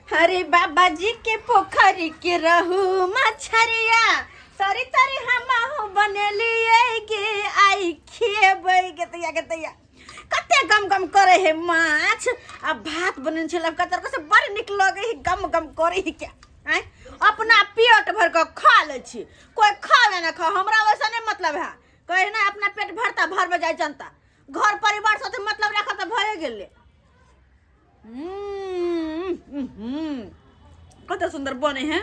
अरे बाबा जी के पोखरी के रहू मछरिया तरी तरी हम बनेलिए गे आई खेबै के तैया कते गम गम करे है माछ आ भात बनन छल कतर से बड़ निक लगे है गम गम करे है क्या आय अपना पेट भर के खा ले छी कोई खावे ना खा हमरा वैसा नहीं मतलब है कहे ना अपना पेट भरता भर में जाए जनता घर परिवार से मतलब रखा तो भए गेले कत सुंदर बने हैं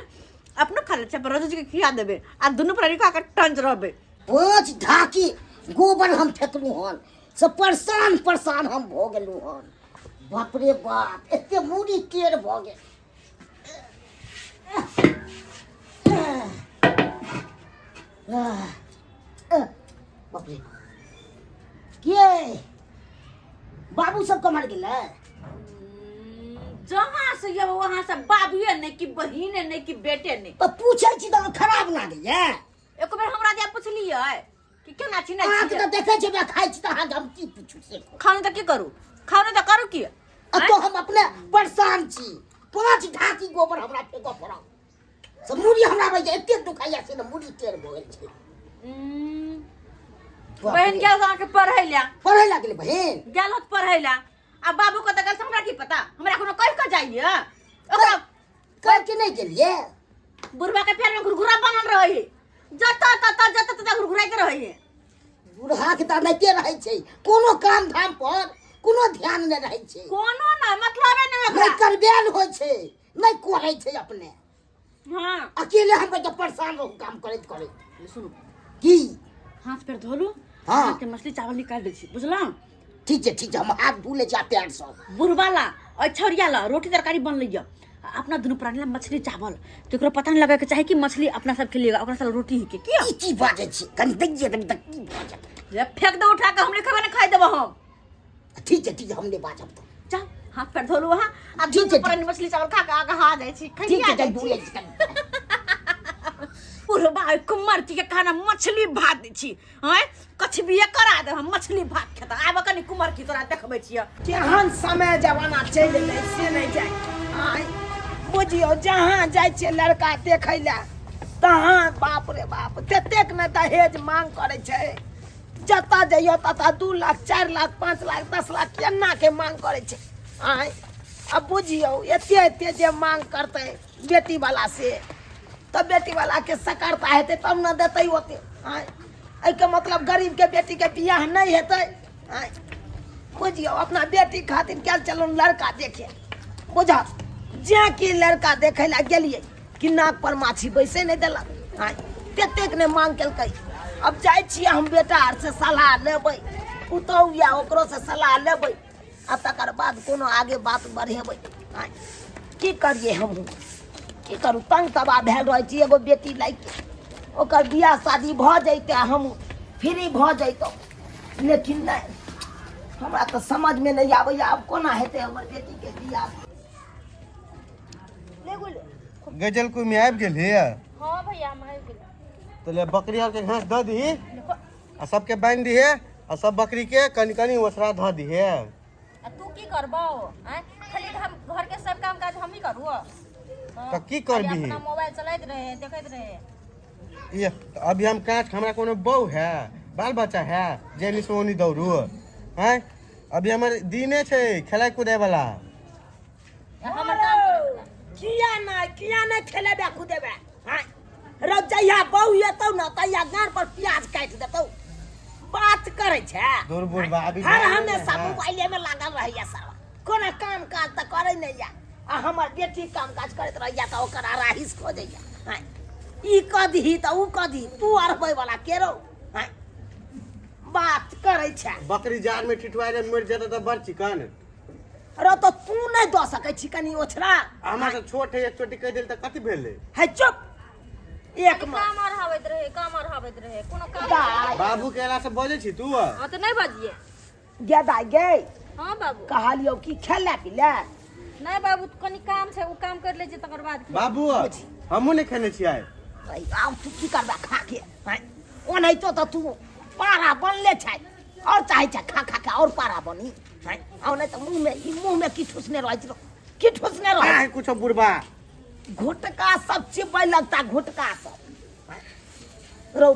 अपनो खा ले पर रोज के खिया देबे आ दुनु प्राणी का टंज रहबे पांच ढाकी गोबर हम फेकलू हन से परेशान हम भ गेलू हन बाप रे बाप एते मूड़ी टेढ़ भ गेल बाप रे के बाबू सब कमर गेलै जहाँ से ये वहाँ से बाबुए नहीं कि बहिने नहीं कि बेटे नहीं तो पूछे छी तो खराब ना गए एक बार हमरा दिया पूछलिए कि केना छी नहीं आ तो देखे छी मैं खाइ छी तो हम की पूछू से खाने तो की करू खाने तो करू की तो हम अपने परेशान छी पांच ढाकी गोबर हमरा फेको पड़ा सब मुड़ी हमरा भाई एते दुखाइया से न मुड़ी टेढ़ भ गेल छै बहन गेल गांव के पढ़ै ला गेल बहन गेल होत पढ़ै ला आ बाबू को तक हमरा की पता हमरा कोनो कह के जाइए ओकरा कह के नहीं गेलिए बुढ़वा के पैर में घुरघुरा बनल रहे जत घुरघुराइत रहे बूढ़ा के त नइते रहै छै कोनो काम धाम पर कोनो ध्यान नहीं रहै छै कोनो ना मतलब नहीं करबेल होय छै नहीं कोहै छै अपने हां अकेले हम तो परेशान रहू काम करैत सुनो की हाथ पैर धोलू हां के मछली चावल निकाल दै छी बुझलौ ठीक है हम हाथ धो ले जाते हैं सब बुढ़वा ला और छौरिया ला रोटी तरकारी बन लिया अपना दोनों प्राणी ला मछली चावल तो पता नहीं लगा के चाहे कि मछली अपना सब खेलेगा ओकरा साथ रोटी ही के किया की बाजे छी कनी दइए कनी तक की बाजे ले फेंक दो उठा के हमने खावे ना खाई देबो हम ठीक है हमने बाजब तो चल हाथ पैर धोलू हां अब दोनों प्राणी मछली चावल खा के आगे हा जाय छी ठीक है धो ले बुढ़वा कुमार के खाना मछली भात दै छी हैं कछबिए करा दे हम मछली भात खेता आब कनी कुमार की तोरा देखबै छियै केहन समय जमाना चलि एलै से नहीं जाय आय बुझियो जहाँ जाय छै लड़का देखै ला तहाँ बाप रे बाप ततेक ने दहेज मांग करे छै जता जइयो तता 2 लाख 4 लाख 5 लाख 10 लाख केना के मांग करे छै आय अब बुझियो एते जे मांग करते बेटी वाला से तो बेटी वाला के सकरता हेते तब न देते होते आय के मतलब गरीब के बेटी के बियाह नहीं हेते आय बुझियो अपना बेटी खातिर क्या चलो लड़का देखे बुझा जे की लड़का देखे ला गेलिए कि नाक पर माछी बैसे नहीं देलक आय ततेक ने मांग केलकै अब जाय छियै हम बेटा आर से सलाह लेबै पुतौ या ओकरो से सलाह लेबै आ तकर बाद कोनो आगे बात बढ़ेबै आय की करिए हम की करू तंग तबाह भेल रहे छी एगो बेटी लाइक ओकर बियाह शादी भ जैते हम फ्री भ जैतौ लेकिन नहीं हमरा तो समझ में नहीं आबै आब कोना हेतै हमर बेटी के बियाह ले बोले गजल को में आबि गेल है हां भैया हम आबि गेल तो ले बकरी आर के घास द दी आ सबके बांध दी है आ सब बकरी के कनी कनी ओसरा ध दी है तू की करबो हैं खाली हम घर के सब काम काज हम ही करू तो की करबी अपना मोबाइल चलाइत रहे देखैत रहे ये तो अभी हम काट हमरा कोनो बहू है बाल बच्चा है जेनी सोनी दौड़ू हैं अभी हमर दिने छै खेलाय कूदे वाला हमर काम किया ना खेलेबे कूदेबे हां रजैया बहू एतौ न तैया गार पर प्याज काट देतौ बात करे छै दूर बुढ़वा अभी हर हमेशा मोबाइले में लागल रहैया सारा कोनो काम काज त करे नहीं जा आ हमर बेटी काम काज करत रहैया त ओकर राहिस खो जाइया हां ई कदी त ऊ कदी तू अरबै वाला केरो हां बात करे छै बकरी जार में ठिठुआइ रे मर जेता त बड़ चिकन रो तो तू नहीं द सकै छी कनी ओछरा हमरा से छोट है एक चोटी कह देल त कथि भेलै है चुप एक काम और हावैत रहे कोनो काम बाबू के एला से बजे छी तू हां त नहीं बजिए गेदा गे हां बाबू कहलियो कि खेले पिले नहीं बाबू कनी काम छै उ काम कर ले जे तकर बाद बाबू हमहू नहीं खेने छी आइ आब तू की करबा खा के ओनाहितो त तू पारा बनले छै और चाहे छै खा खा के और पारा बनी और नहीं तो मुंह में की ठूसने रह कि ठुसने रहो काय कुछ बुढ़बा घुटका सब चिपै लगता घुटका सब रो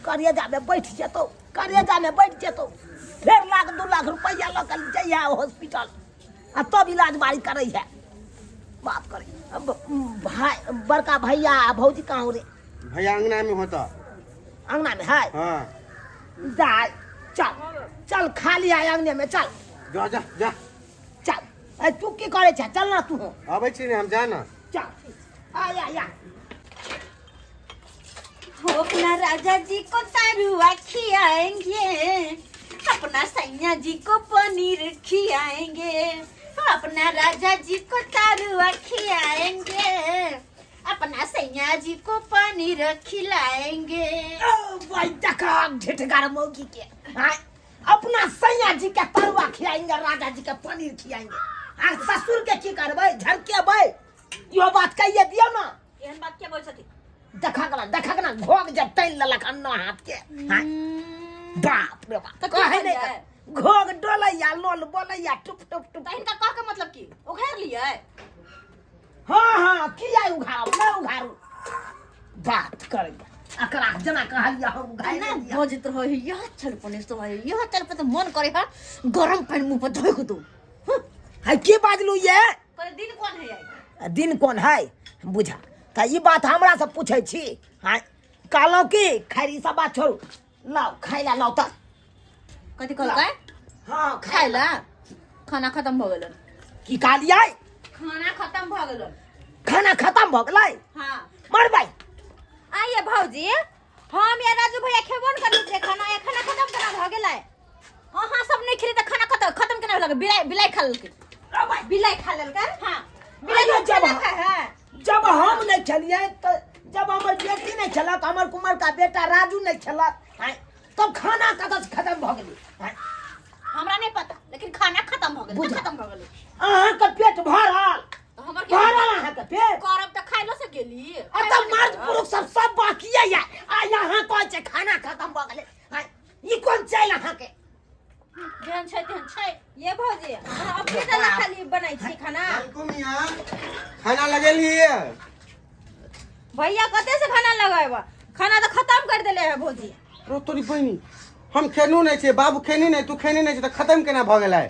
करेजा में बैठ जेतो करेजा में बैठ जेतो फिर 1-2 लाख रुपया लकल जइया हॉस्पिटल आ तब इलाज बारी करे है बात करे अब भाई बड़का भैया भौजी कहाँ रे भैया अंगना में होता अंगना में है हाँ जा चल चल खा लिया अंगने में चल जा जा जा चल ए तू की करे छ चल ना तू अबै छी ने हम जाना चल आ हो अपना राजा जी को तरुआ खियाएंगे, अपना सैया जी को पनीर खियाएंगे, अपना राजा जी को तरुआ खियाएंगे, अपना सैया जी को पनीर खिलाएंगे। भाई देखा ढिठगार मौगी के हाँ? अपना सैया जी के तरुआ खिलाएंगे, राजा जी के पनीर खिलाएंगे, और ससुर के की करबे झरकेबे यो बात कहिए दियो ना। एहन बात क्या बोल सकी? देखा गना घोग जब तैन ललक अन्ना हाथ के हाँ? बाप रे बाप तो कहे नहीं है? घोग डोलैया लोल बोलैया टुप टुप टुप तो इनका कह के मतलब की उघार लिया है? हाँ किया उघारू ना उघारू बात करेगा अकरा जना कहलिया हम उघाई ना ना बोझत रहो यह चल पने तो भाई यह चल पे तो मन करे हा गरम पानी मुंह पर धोई को दो। है की बाजलू ये पर दिन कौन है आई? दिन कौन है बुझा त ई बात हमरा से पूछे छी हां कहलो की खैरी सब बात छोड़ू लाओ खाइला लाओ त कथि कहल काय? हां खाइला खाना खत्म भ गेलन। की कहलियै खाना खत्म भ गेलन। खाना खत्म भ गेलै हां मर भाई आइए भौजी हम या राजू भैया खेबोन करू से खाना या खाना खत्म केना भ गेलै? हां सब नहीं खेली त खाना खत्म केना लगे? बिलाई खा लेलकै। बिलाई खा लेलकै। हां बिलाई जब हम नहीं खेलिए तो जब हमर बेटी नहीं खेलक हमर कुमार का बेटा राजू नहीं खेलक तब खाना कतऽ से खत्म भ गेलै हमरा नहीं पता लेकिन खाना खत्म भ गेलै। खत्म भ गेलै। अहाँ के पेट भरल तो हमर भरल अहाँ के पेट करब त खाइलो से गेली। तब मर्द पुरुष सब बाकी है आ यहाँ कौन से खाना खत्म भ गेलै ई कोन चाहिए अहाँ के ध्यान छै ये भौजी अपने जना खाली बनाई छी खाना। मियां खाना लगेली है भैया कते से खाना लगाएबा? खाना तो खत्म कर देले है भौजी। रो तोरी बहिनी हम खेनू नहीं छे बाबू खेनी नहीं तू खेनी नहीं छे त खत्म केना भ गेलै?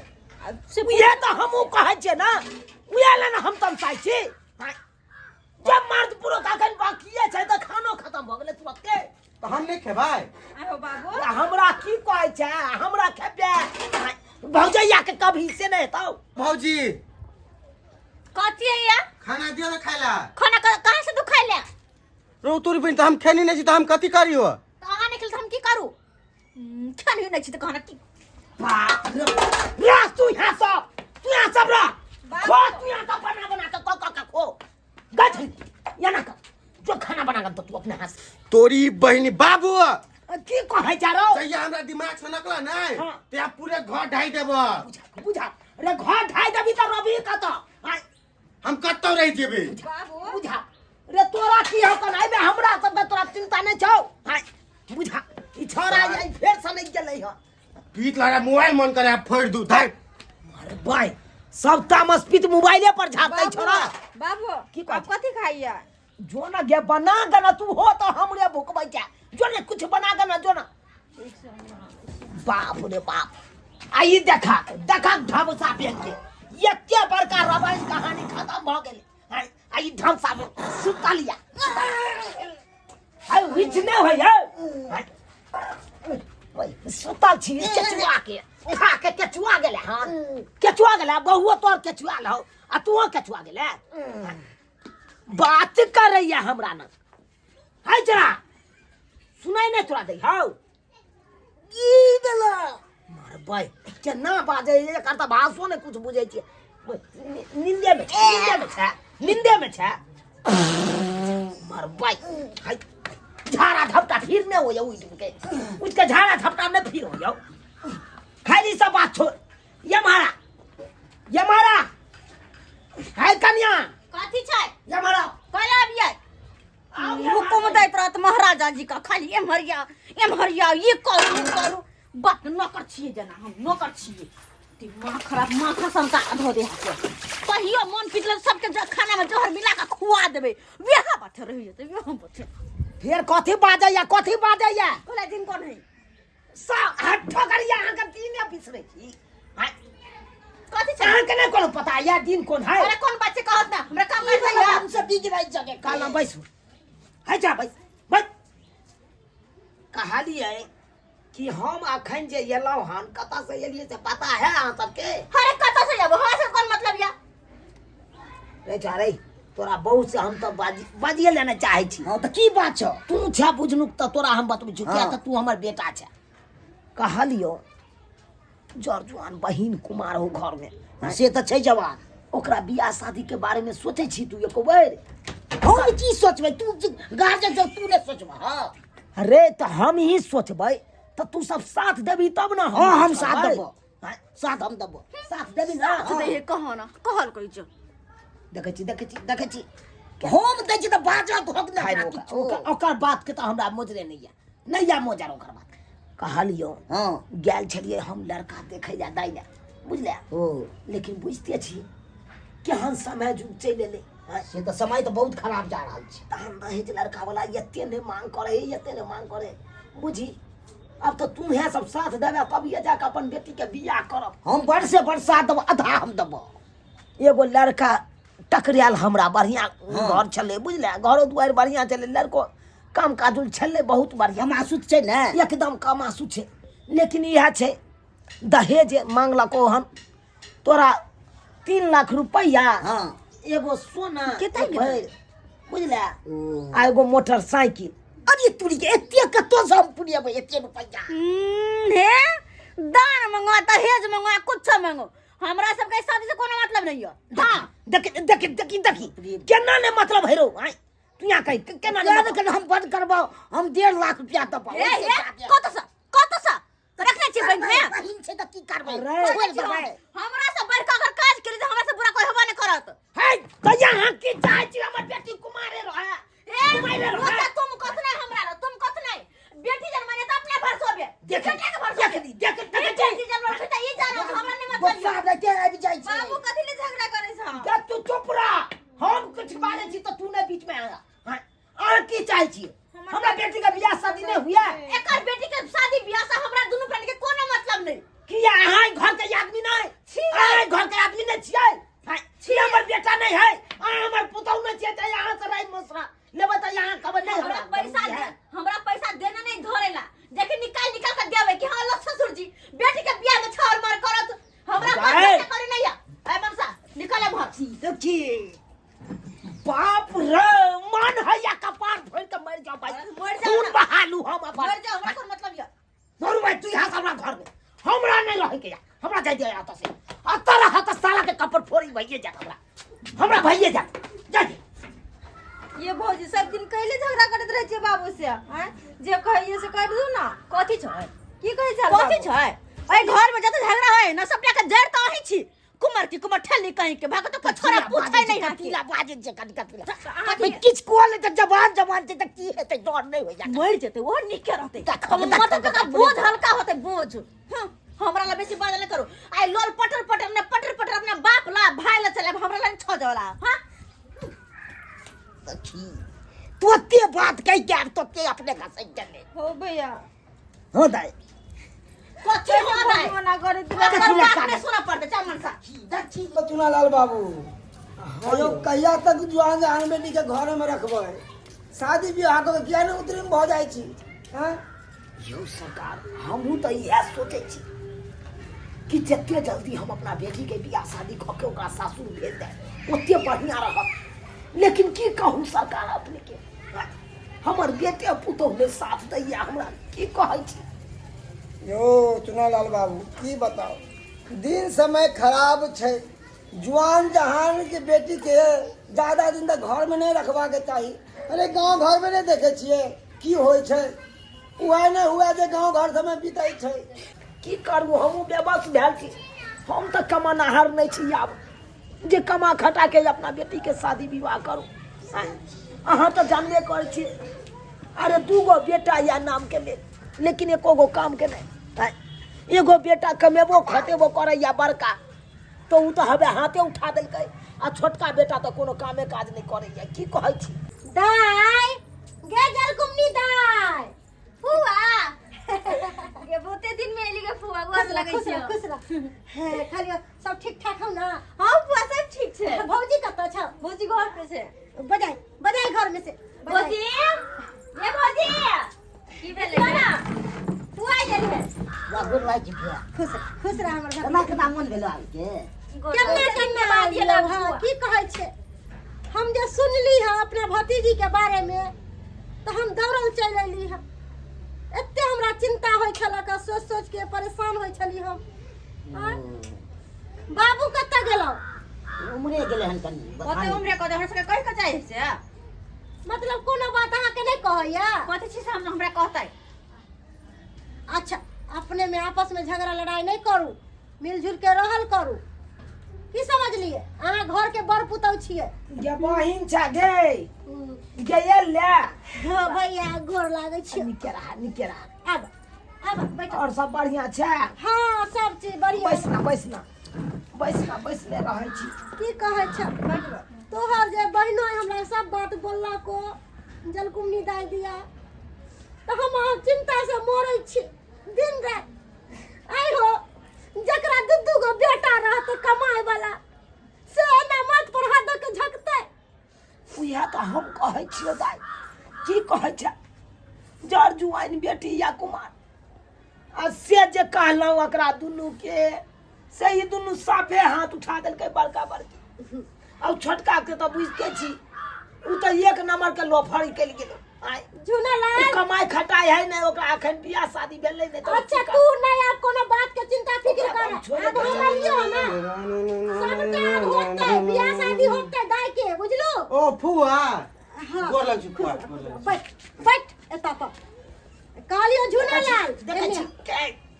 ये तो हमहू कहै छै ना उहे ले ना हम तमसाई छी जब मर्द पुरुष अखन बाकी छै त खानो खत्म भ गेलै तुरंत के तो हम नहीं खेबाय। आहो बाबू हमरा की कहै छै हमरा खेबे भौजैया के कभी से नहीं तो भौजी कथि है या खाना दियो ना खाइला। खाना कहां से तू खाइ ले? रो तोरी बहिनी त हम खेनी नहीं छी त हम कथि करियो? तो अहाँ निकल हम की करू? खानी नहीं छी त खाना की बाप रे तू यहाँ सब रह खो तू यहाँ का बना के खो गठ या ना जो खाना बना के तू अपने हाथ से तोरी बहिनी बाबू की कहै जा रो जइया हमरा दिमाग से नकला नहीं हाँ। ते आप पूरे घर ढाई देबो। बुझा रे घर ढाई देबी त रवि कत हम कत्तो रह जेबे बाबू बुझा रे तोरा की हो कन आइबे हमरा सब तोरा चिंता नहीं छौ बुझा ई छोरा आई फेर से नहीं गेलै ह पीत लगा मोबाइल मन करे आप फोड़ दू धाय। अरे भाई सब तामस पीत मोबाइले पर झापै छोरा बाबू की आप कथि खाइया? जो ना गे बना गना तू हो तो हमरे भूखबै क्या जो ने कुछ बना गना जो ना बाप रे बाप आई देखा ढमसा बेल के एते बड़का रबाई कहानी खत्म भ गेलै आई ढमसा बेल सुता लिया आई विच ने होय ओए सुतल छी केचुआ के खा के केचुआ गेले हां केचुआ गेले बहुओ तोर केचुआ लहो आ तू केचुआ गेले बात करैया हमरा न हाय जरा सुनाई नहीं तोरा दे हौ की देला मार भाई केना बाजे ये करता भाषो ने कुछ बुझै छी निंदे में छै मार भाई हाय झाड़ा झपटा फिर ने हो जाऊ उसके झाड़ा झपटा ने फिर हो जाऊ खाली सब बात छोड़ ये मारा हाय कन्या कथि छै? ये मारा कला अबियै हुकुम दैत रहत महाराजा जी का खाली एमहरिया ये करू बात नौकर छिए जना हम नौकर छिए दिमाग खराब माथा समता धो दे हाथ कहियो मन पिटल सबके खाना में जहर मिला के खुआ देबे बियाह बैठे रही जते बियाह बैठे फिर कथी बाजैया बोला दिन कोन है सा हट ठोकरिया अहाँ के दिन बिसरे छी हाय कथी छै अहाँ के नहीं कोनो पता या दिन कोन है अरे कोन बच्चे कहत ना हमरा काम कर भैया हमसे बीज रही जगह काला बैसू है जा बैस कहलिए कि हम अखन जे एलौ हन कतऽ से एलिए से पता है अहाँ सबके अरे कत से जाबो हमरा से कोन मतलब या रे जा रे तोरा बहू से हम तो बाजिए लेना चाहे छी हां त की बात छ तू छ बुझनुक त तोरा हम बतबै छी किया त तू हमर बेटा छ कहलियो जरजुआन बहिन कुमार हो घर में से त छै जवान ओकरा बियाह शादी के बारे में सोचै छी तू एको बेर हम की सोचबै तू गार्जियन से तू ने सोचबा हां अरे त हम ही सोचबै त तू सब साथ देबी तब ना हां हम साथ देबो साथ हम देबो साथ देबी ना तो ये कहो ना कहल कहि छ देखै छी हम दै छी त बाजत होक ना ओकर बात के त हमरा मोजरे नहीं या मोजर ओकर बात कहलियो हां गेल छलिए हम लड़का देखै जा दाई ले बुझले ओ लेकिन बुझते छी केहन समय जुग चलि एले से त समय त बहुत खराब जा रहल छै त हम दहेज लड़का वाला एते ने मांग करे बुझी अब तो तुम है सब साथ देबे तब ये जाके अपन बेटी के बियाह करब हम बड़ से बड़ साथ देब आधा हम देब एगो लड़का टकराल हमरा बढ़िया घर छले बुझले घरो दुआर बढ़िया चले लड़को काम काजुल छले बहुत बढ़िया मासुत छै ने एकदम कमासु छै लेकिन यह छै दहेज मांगलको हम तोरा 3 लाख रुपया एगो सोना केते भर बुझले आ एगो मोटरसाइकिल अरे तुरी के एते कतो से हम पुनिया एते रुपया हे दान मंगवा दहेज मंगवा कुछ मंगो हमरा सब के शादी से कोनो मतलब नहीं है हां देखी केना ने मतलब है रो आई तू यहाँ कहीं केना ने मतलब हम बंद करबो हम 1.5 लाख रुपया त पाओ कत सा रखने छी बैंक में बहिन से त की करबै हमरा से बड़का अगर काज करी त हमरा से बुरा कोई होबा नहीं करत है त यहाँ की चाहे छी हमर बेटी कुमारे रहे ए तुम कत नहीं हमरा तुम कत नहीं बेटी जन माने त अपने भर सोबे देख बेटी जन रोते त ई जानो हमरा नहीं मतलब साहब के आबि जाई छी बाबू कथि ले झगड़ा करे छ जा तू चुप रह हम कुछ बाजे छी त तू ने बीच में आया हां और की चाहे छी हमरा बेटी का बियाह शादी नहीं हुआ एकर बेटी के शादी बियाह से हमरा दोनों प्राणी के कोनो मतलब नहीं किया अहाँ घर के आदमी नहीं अहाँ घर के आदमी नहीं छियै छी हमर बेटा नहीं है अहाँ हमर पुतौ नहीं छियै त यहाँ से राय मसरा लेबे त यहाँ खबर नहीं हमरा पैसा देना नहीं धरेला देखि निकाल के देबे कि हां लो ससुर जी बेटी के बियाह में छाड़ मार करत हमरा पैसा करे नहीं है मनसा निकाले भाग देखी बाप रे मन है या कपार भर के मर जाओ भाई खून बहालू हम अपन मर जाओ हमरा कोन मतलब या मरू भाई तू यहाँ हमरा घर में हमरा नहीं रह के हमरा जाय दे आता से अतर हाथ साला के कपड़ फोड़ी भइए जा हमरा भइए जा ये भौजी सब दिन कहले झगड़ा करत रहे छे बाबू से हैं जे कहिए से कर दू ना कथि छै की कहै छै कथि छै ए घर में जत झगड़ा है न सबटा के जड़ त अही छी कुमार ठेली कहीं के भाग तो छोरा पूछै नहीं हती ला बाजे जे कनी किछ कोले त जवान त की हेतै डर नहीं हो जा मर जेते वो निके रहते मतलब का बोझ हल्का होते बोझ हमरा ला बेसी बात नहीं करो आई लोल पटर ने पटर अपना बाप ला भाई ला चले हमरा ला छ जाला हां तू ते बात कह के तो के अपने घर से चले हो भैया हो दाई कथि हो दाई मना करे बात ने सुना पड़ते चमन सा दक्षी चुनालाल बाबू अयो कहिया तक जवान जहान बेटी के घर में रखबै शादी ब्याह को किया ने उतरी में भ जाय छी हैं यो सरकार हमहू त यह सोचे छी कि जते जल्दी हम अपना बेटी के बियाह शादी क के ओकरा सासुर भेज दे ओते बढ़िया रहत लेकिन की कहूं सरकार अपने के हमर बेटे पुतोह में साथ दैया हमरा की कहै छी यो चुनालाल बाबू की बताओ दिन समय खराब छै जवान जहान के बेटी के ज्यादा दिन तक घर में नहीं रखवा के चाहिए अरे गांव घर में नहीं देखे छिए की होय छै उहे नहीं हुआ जे गांव घर समय बीतै छै की करू हमहू बेबस भेल छी हम त कमानाहार नहीं छी आब जे कमा खटा के अपना बेटी के शादी विवाह करू अहाँ तो जानबे कर छी अरे 2 गो बेटा या नाम के ले लेकिन एको गो काम के नहीं एगो बेटा कमेबो खटेबो करैया बड़का तो उ तो हवे हाथे उठा देलकै आ छोटका बेटा तो कोनो कामे काज नहीं करैया की कहै छी दाई गे जलकुमनी दाई फुआ ये बहुते दिन में एली के फुआ गोस लगै छै खुश रह हे खाली सब ठीक ठाक हो ना हां फुआ सब ठीक छै भौजी कतऽ छ भौजी घर पे छै बजाई घर में से भौजी ये भौजी की भेलै ना फुआ गेली है गुड वाई जी भैया खुश रह हमर घर हमरा के मन भेलो आइ के केन्ने बात गेलौ हां की कहै छै हम जे सुनली है अपने भतीजी के बारे में तो हम दौड़ल चल अयली है एते हमरा चिंता होय छलक सोच के परेशान होय छली हम बाबू कतऽ गेलौ उमरे गेले हन कनी कते उम्रे कते हमरा सबके कहि के चाहि से मतलब कोनो बात अहाँ के नहीं कहैया कथि छी से हमरा कहतै अच्छा अपने में आपस में झगड़ा लड़ाई नहीं करू मिलजुल के रहल करू की समझलिए अहाँ घर के बड़ पुतौ छियै गे बहिन छ गे गे ले हां भैया गोर लागै छी निकेरा आब बैठ और सब बढ़िया छै हां सब चीज बढ़िया बैसले रहै छी की कहै छ तोहर जे बहिनो हमरा सब बात बोलला को जलकुमनी दाय दिया तो हम चिंता से मरै छी दिन रात आई हो जकरा दुदू गो बेटा रहत कमाए वाला से ना मत पर हाथ के झकते उहे तो हम कहै छियै दाई की कहै छै जड़ जुआइन बेटी या कुमार आ से जे कहलौ ओकरा दुनू के से ही दुनू साफे हाथ उठा देलकै बड़का बड़की और छोटका के तो बुझते छी उ तो एक नंबर के लोफर निकल गेल आय झुना लाल कमाई खटाई है नहीं ओकरा अखन बियाह शादी भेलै नहीं तो अच्छा तू नहीं अब कोनो बात के चिंता फिक्र कर अब हम लियो ना सबटा होते बियाह शादी होते दाई के बुझलो ओ फुआ हां गोर लग छी फुआ गोर लग बैठ एता पर कालियो झुना लाल देखै छी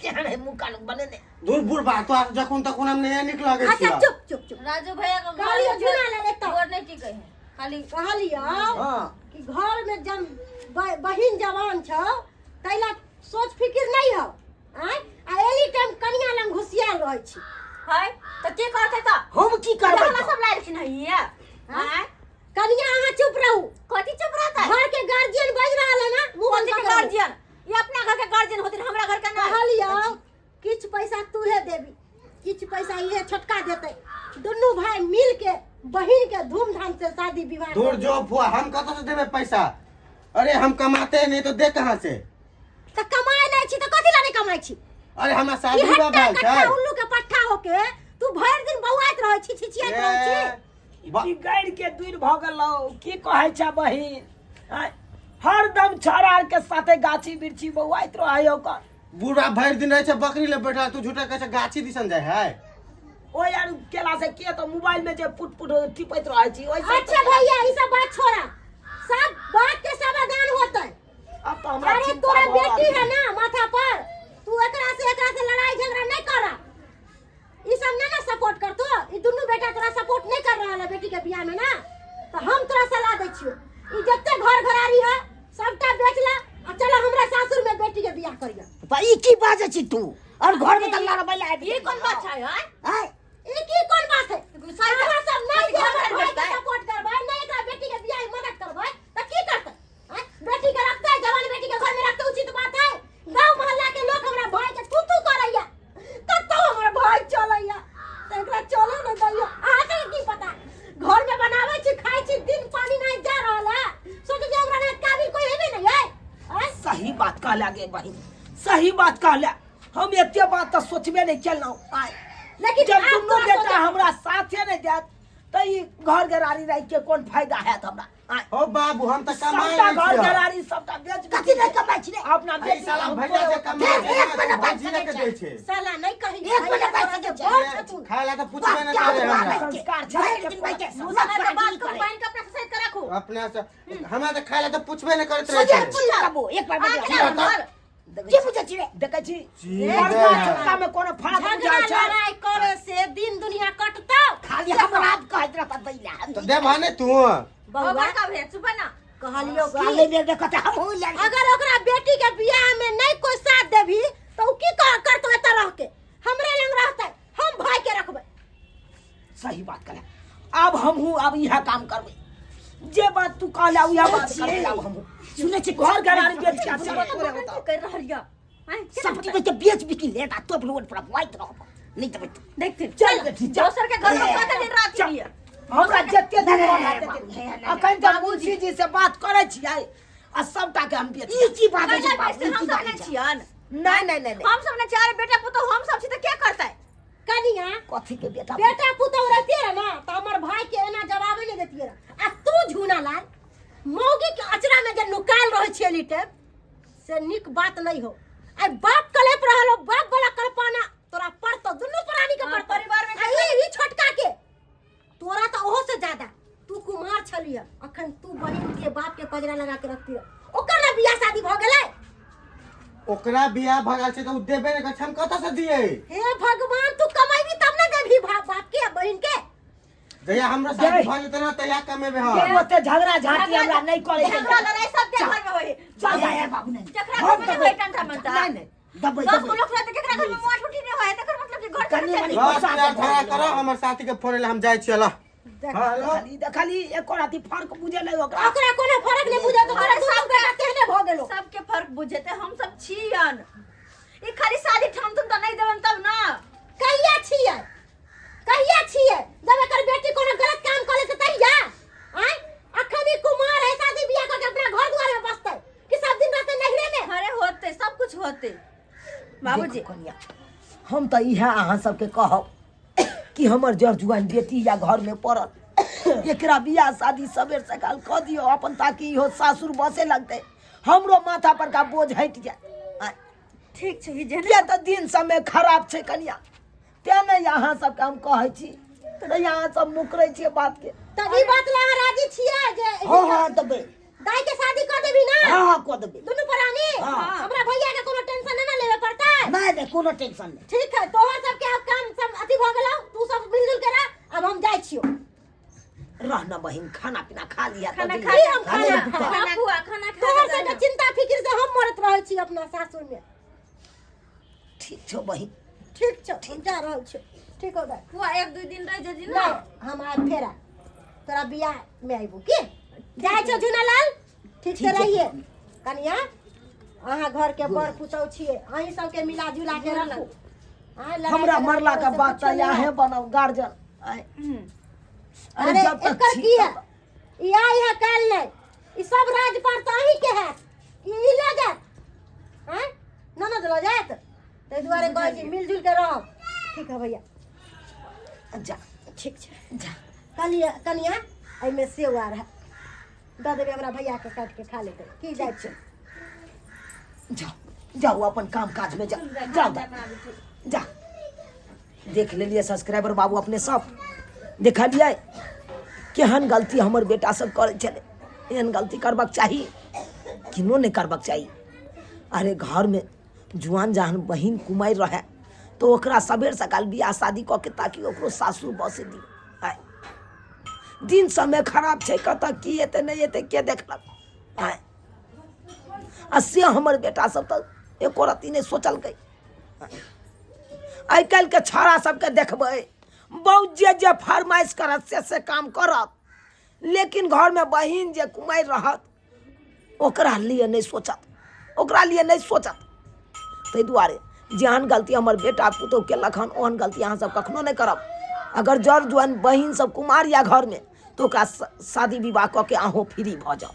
केहन है मुंह कान बनेने दूर बुढ़ बात तो जखन तक हम नहीं निक लगे छी अच्छा चुप राजू भैया का कालियो झुना लाल एता गोर नहीं टिकै है खाली कहलियो हां कि घर में जब बहिन जवान छ तैला सोच फिक्र नहीं हो आ एनी टाइम कनिया लंग घुसियाल रहै छी है तो की करते त हम की करबै हमरा सब लाइल छी नहीं है हैं कनिया अहाँ चुप रहू कथि चुप रहता है घर के गार्जियन बज रहल है ना मुंह बंद कथि के कर गार्जियन ये अपना घर के गार्जियन होतिन हमरा घर के ना कहलियो किछ पैसा तूहे देबी किछ पैसा ये छोटका देते दोनों भाई मिल के बहिन के धूमधाम से शादी विवाह दूर जो फुआ हम कत से देबे पैसा अरे हम कमाते नहीं तो दे कहां से त कमाए नहीं छी त कथि ला नहीं कमाई छी अरे हमरा शादी बा भाई छै उल्लू के पट्ठा होके तू भर दिन बौआइत रहै छी छिछियाइत रहै छी बिगड़ के दूर भ गेलौ की कहै छ बहिन आय हरदम छौड़ा के साथे गाछी बिरछी बौआइत रहै ओकर बूढ़ा भर दिन रहे छै बकरी ले बैठा तू झूठा कह गाछी दिसन जाय है ओ यार केला से के तो मोबाइल में जे पुट टिपैत रहै छी ओइ अच्छा भैया ई सब बात छोड़ा सब बात के समाधान होतै अब तो हमरा अरे तोरा बेटी है ना माथा पर तू एकरा से लड़ाई झगड़ा नहीं करा ई सब ना सपोर्ट करतो ई दुनू बेटा तोरा सपोर्ट नहीं कर रहल है बेटी के बियाह में ना तो हम तोरा सलाह दै छियो ई जत्ते घर घरारी है सबटा बेचला आ चलो हमरा सासुर में बेटी के बियाह करिया ई की बाजे छी तू और घर में तल्ला रबैला ये कौन बात है हाय ई की कोन बात है गुस्सा हमरा सब नहीं घर घर में बैठता है। सपोर्ट करबै नहीं एकरा बेटी के बियाह में मदद करबै त की करतै बेटी के रखतै जवान बेटी के घर में रखतै उचित बात है गांव मोहल्ला के लोग हमरा भाई के तू करैया कतो हमर भाई चलैया त एकरा चले न दैयो अहाँ के की पता घर में बनाबै छी खाइ छी दिन पानी नहीं जा रहल है सोच जे हमरा ने काबिल कोई हेबे नहीं है सही बात कहला गे बहिन सही बात कहला हम एते बात तो सोचबे नहीं केलौ आय लेकिन जब आप दुनू तोरा बेटा सोचे- हमरा साथे नहीं जात त ई घर गरारी रह के कोन फायदा हैत हमरा आय ओ बाबू हम त कमाए सबटा नहीं घर छी गरारी सबटा बेच कथि नहीं कमाई छी रे अपना आई बेटी साला हम भैया से कमाए एक महीना भाई जी के दे छै साला नहीं कही एक महीना पैसा दे छै। खायला त पूछबे न करे हमरा संस्कार भाई छै लेकिन भाई के मुसा में बात को बहन का अपना साइड कर रखो अपना से हमरा त खायला त पूछबे न करत सोचे रहे छै छी कबो एक बार आके बजे ना घर की पूछे छी रे देखै छी जी बड़का दे। छोटका में कोनो फर्क झगड़ा बुझाय छै लड़ाई करे से दिन दुनिया कटता खाली हम रात कहत रहता दैला तो दे भाने तू बहुआ का भेड़ चुप ना कहलियो गाले में देखत हम हो ले अगर ओकरा बेटी के बियाह में नहीं कोई साथ देभी तो की करतो एत रह के हमरे लंग रहते हम भाई के रखबे। सही बात करे। अब हमहू अब यह काम करबे जे बात तू कहला वह बात करबे। अब हमहू सुने छी घर घरारी बेच के से तोरे होता कर रहलिया हैं सब चीज के बेच बिकी लेता तो रोड पर वाइट रहब नहीं तो देखते चल बेटी चल। दोसर के घर में कते दिन रात चल। लिया हमरा जत्ते दिन रहते अखन तक मुंशी जी से बात करे छियै आ सबटा के हम बेच ई की बात हम है सब ने छियन नहीं हम सब ने चार बेटा पुतो हम सब छी त क्या करतै कनिया कथी के बेटा बेटा पुतौ रहती है ना तो हमर भाई के एना जवाब ले देती है। आ तू झूना लाल मौगी के अचरा में जे नुकाल रहे छे लिटे से निक बात नहीं हो। आई बाप कलेप रहलो बाप वाला कल्पना तोरा पड़तो दुनु प्राणी के पड़तो परिवार में आई छोटका के तोरा तो ओहो से ज्यादा तू कुमार छलिया अखन तू बहिन के बाप के पजरा लगा के रखती है ओकर ना बियाह शादी भ गेलै। ओकरा बियाह भगाल छै त उ देबे ने हम कत से दिए हे भगवान तू कमाईबी तब ना देबी बाप के बहिन के। जहिया हमरा शादी भ जेतै ना तहिया कमेबे हम। के ओते झगड़ा झांटी हमरा नहीं करे छै। झगड़ा लड़ाई सब के घर में होई चल जा बाबू नहीं जकरा घर में होई टंटा मनता नहीं नहीं दबई 10 दबई लोग रहते केकरा घर में मोट उठी नहीं होय तकर मतलब कि घर कनी मनी के बस यार झगड़ा करो हमर साथी के फोन ले हम जाय छी ल। हेलो खाली एक राती फर्क बुझे नहीं ओकरा ओकरा कोनो फर्क नहीं बुझा तो तोरा सब बेटा केहने भ गेलो। सबके फर्क बुझेते हम सब छियन ई खाली शादी ठाम तुम त नहीं देबन तब ना कहिया छियै जब एकर बेटी कोनो गलत काम करे से तहिया आय अखनी कुमार है शादी बियाह करके अपना घर द्वार में बसते कि सब दिन रहते नहरे में। अरे होते सब कुछ होते बाबूजी देखो कन्या हम तो इहा अहाँ सबके कहब कि हमर जर जुआन बेटी या घर में पड़ल एकरा बियाह शादी सबेर सकाल क दियो अपन ताकि इहो सासुर बसे लगते हमरो माथा पर का बोझ हट जाए। ठीक छै जेने ये तो दिन समय खराब छै कन्या तेने यहाँ सबके हम कहै छी त यहाँ सब मुकरै छियै बात के। तभी बात ला राजी छियै जे हाँ दबे दाई के शादी कर देबी ना। हाँ क देबे दुनु प्राणी हाँ। हमरा भैया के कोनो टेंशन ना लेवे पड़ता। नहीं कोनो टेंशन नहीं। ठीक है तोहर सब के अब काम सब अथी भ गेलो तू सब मिलजुल के रह अब हम जाय छियो। रहना बहिन खाना पीना खा लिया खाना तो खा दिया। हम खाने खाना भूखा। खाना हुआ खाना खा तोहर सब के चिंता फिक्र से हम मरत रहै छी अपना सासुर में। ठीक छौ बहिन ठीक छ हम जा रहल छी। ठीक हो गए हुआ 1-2 दिन रह जजी नहीं ना हम आज फेरा तोरा बियाह में आइबू की जाय छ झुनालाल ठीक से ठीक है। रहिए कनिया अहाँ घर के बड़ पुतौ छिए अहीं सब के मिला जुला के रखू। हाँ, लड़ाई हमरा झगड़ा मरला करे के से बाद कुछो तो नहीं याहे है। बनब गार्जियन अरे जब तक एकर छी की है तब- ई आई है काल नहीं ई सब राज पर तो अहीं के है ई ले जात हैं ननद ले जात तै दुआरे कहै छी मिलजुल के रह। ठीक है भैया जा ठीक छै जा कनिया कनिया एहि में सेव आ रहा दऽ देबै हमरा भैया के काट के खा लेते की जाइ छै। जाओ जाओ अपन काम काज में जा जाओ जा देख लेलिए सब्सक्राइबर बाबू अपने सब देखलिए केहन गलती हमर बेटा सब करे छले एहन गलती करबाक चाही किनो नहीं करबाक चाही। अरे घर में जुआन जहन बहिन कुमार रहे तो ओकरा सबेर सकाल बियाह शादी कऽ के ताकि ओकरो सासुर बसे दी। आय दिन समय खराब छै कतऽ की एते नहीं एते के देखलक। आय आ से हमर बेटा सब तो एको रत्ती नहीं सोचलकै। आइ काल्हि के छौड़ा सबके देखबै बहुत जे फरमाइश करत से काम करत लेकिन घर में बहिन जे कुमार रहत ओकरा लिए नहीं सोचत ताहि दुआरे जेहन गलती हमर बेटा पुतहु केलक हन ओहन गलती अहाँ सब कखनो नहीं करब। अगर जर जुआन बहिन सब कुमार या घर में तो ओकरा शादी विवाह कऽ के अहूँ फ्री भऽ जाओ।